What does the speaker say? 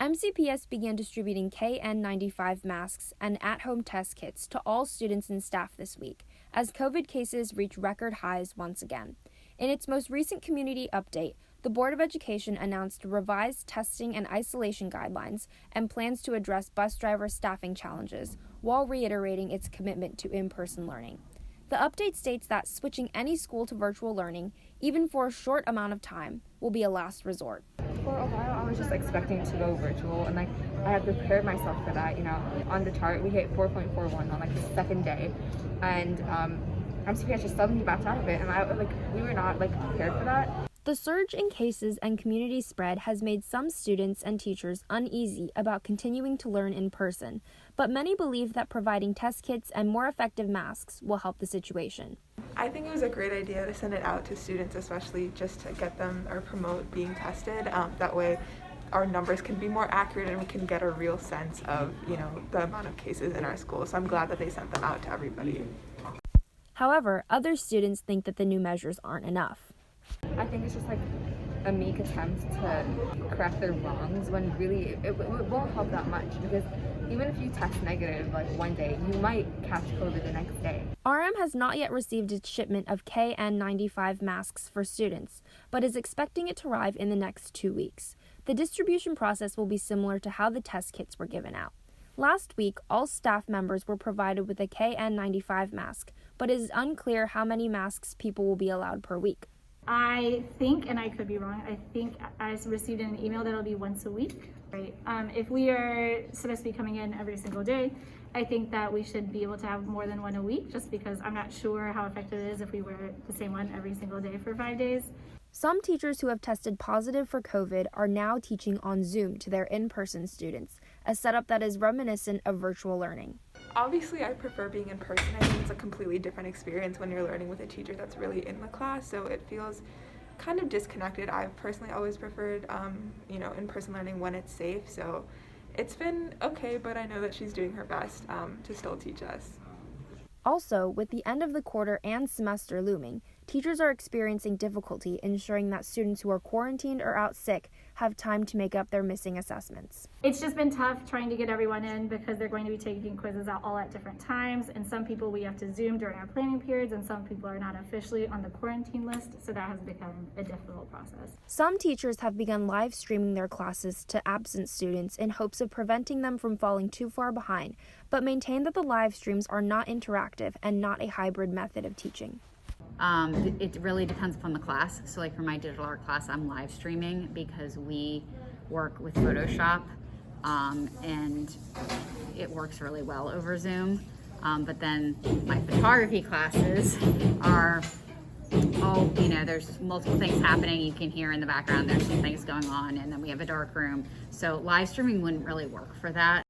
MCPS began distributing KN95 masks and at-home test kits to all students and staff this week, as COVID cases reach record highs once again. In its most recent community update, the Board of Education announced revised testing and isolation guidelines and plans to address bus driver staffing challenges, while reiterating its commitment to in-person learning. The update states that switching any school to virtual learning, even for a short amount of time, will be a last resort. For a while, I was just expecting to go virtual, and I had prepared myself for that. On the chart, we hit 4.41 on the second day, and MCPS just suddenly backed out of it, and we were not prepared for that. The surge in cases and community spread has made some students and teachers uneasy about continuing to learn in person, but many believe that providing test kits and more effective masks will help the situation. I think it was a great idea to send it out to students, especially just to get them or promote being tested. That way our numbers can be more accurate and we can get a real sense of, the amount of cases in our school. So I'm glad that they sent them out to everybody. However, other students think that the new measures aren't enough. I think it's just a meek attempt to correct their wrongs when really it won't help that much, because even if you test negative one day, you might catch COVID the next day. RM has not yet received its shipment of KN95 masks for students, but is expecting it to arrive in the next 2 weeks. The distribution process will be similar to how the test kits were given out. Last week, all staff members were provided with a KN95 mask, but it is unclear how many masks people will be allowed per week. I think, and I could be wrong, I think I received an email that it'll be once a week, right? If we are supposed to be coming in every single day, I think that we should be able to have more than one a week, just because I'm not sure how effective it is if we wear the same one every single day for 5 days. Some teachers who have tested positive for COVID are now teaching on Zoom to their in-person students, a setup that is reminiscent of virtual learning. Obviously, I prefer being in person. I think it's a completely different experience when you're learning with a teacher that's really in the class, so it feels kind of disconnected. I've personally always preferred, in-person learning when it's safe, so it's been okay, but I know that she's doing her best to still teach us. Also, with the end of the quarter and semester looming, teachers are experiencing difficulty ensuring that students who are quarantined or out sick have time to make up their missing assessments. It's just been tough trying to get everyone in because they're going to be taking quizzes out all at different times, and some people we have to Zoom during our planning periods, and some people are not officially on the quarantine list, so that has become a difficult process. Some teachers have begun live streaming their classes to absent students in hopes of preventing them from falling too far behind, but maintain that the live streams are not interactive and not a hybrid method of teaching. It really depends upon the class. So for my digital art class, I'm live streaming because we work with Photoshop, and it works really well over Zoom. But then my photography classes are there's multiple things happening. You can hear in the background there's some things going on, and then we have a dark room. So live streaming wouldn't really work for that.